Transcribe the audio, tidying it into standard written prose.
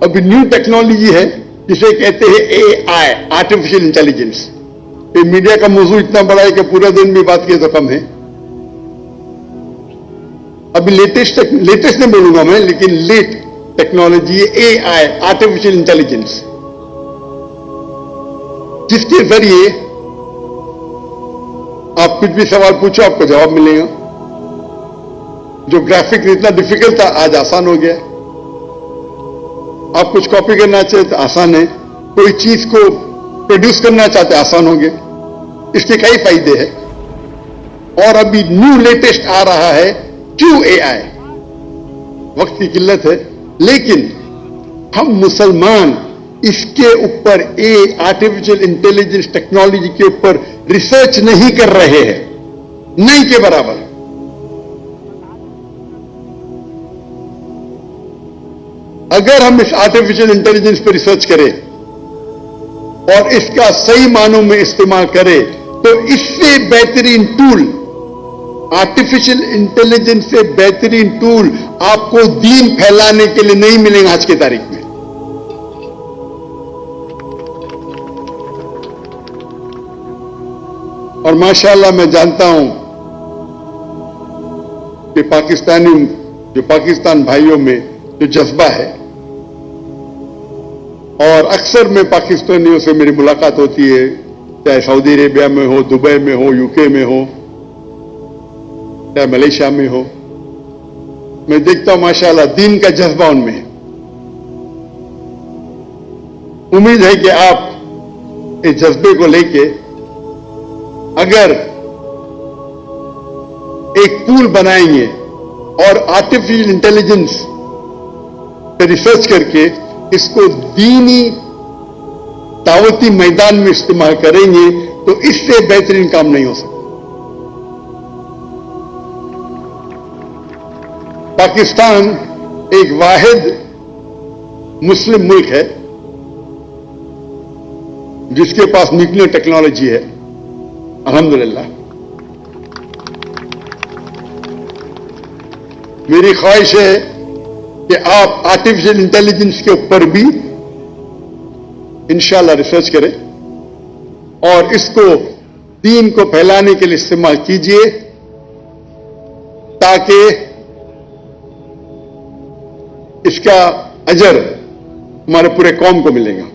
अभी new technology है जिसे कहते हैं AI, आर्टिफिशियल इंटेलिजेंस। ये मीडिया का मौजू इतना बड़ा है कि पूरा दिन भी बात किए तो कम है। अभी लेटेस्ट नहीं बोलूंगा मैं, लेकिन लेट टेक्नोलॉजी है AI, आर्टिफिशियल इंटेलिजेंस, जिसके जरिए आप कुछ भी सवाल पूछो आपको जवाब मिलेगा। जो ग्राफिक इतना डिफिकल्ट था आज आसान हो गया। आप कुछ कॉपी करना चाहते तो आसान है, कोई चीज को प्रोड्यूस करना चाहते आसान हो गया। इसके कई फायदे हैं। और अभी न्यू लेटेस्ट आ रहा है QAI। वक्त की किल्लत है, लेकिन हम मुसलमान इसके ऊपर आर्टिफिशियल इंटेलिजेंस टेक्नोलॉजी के ऊपर रिसर्च नहीं कर रहे हैं, नहीं के बराबर। अगर हम इस आर्टिफिशियल इंटेलिजेंस पर रिसर्च करें और इसका सही मानों में इस्तेमाल करें, तो इससे बेहतरीन टूल, आर्टिफिशियल इंटेलिजेंस से बेहतरीन टूल आपको दीन फैलाने के लिए नहीं मिलेगा आज की तारीख में। और माशाअल्लाह मैं जानता हूं कि पाकिस्तान भाइयों में जो जज्बा है, और अक्सर में पाकिस्तानियों से मेरी मुलाकात होती है, चाहे सऊदी अरेबिया में हो, दुबई में हो, यूके में हो, चाहे मलेशिया में हो, मैं देखता हूं माशाअल्लाह दीन का जज्बा उनमें है। उम्मीद है कि आप इस जज्बे को लेके अगर एक टूल बनाएंगे और आर्टिफिशियल इंटेलिजेंस पे रिसर्च करके इसको दीनी दावती मैदान में इस्तेमाल करेंगे, तो इससे बेहतरीन काम नहीं हो सकता। पाकिस्तान एक वाहिद मुस्लिम मुल्क है जिसके पास न्यूक्लियर टेक्नोलॉजी है, अल्हम्दुलिल्लाह। मेरी ख्वाहिश है कि आप आर्टिफिशियल इंटेलिजेंस के ऊपर भी इंशाअल्लाह रिसर्च करें और इसको दीन को फैलाने के लिए इस्तेमाल कीजिए, ताकि इसका अजर हमारे पूरे कौम को मिलेगा।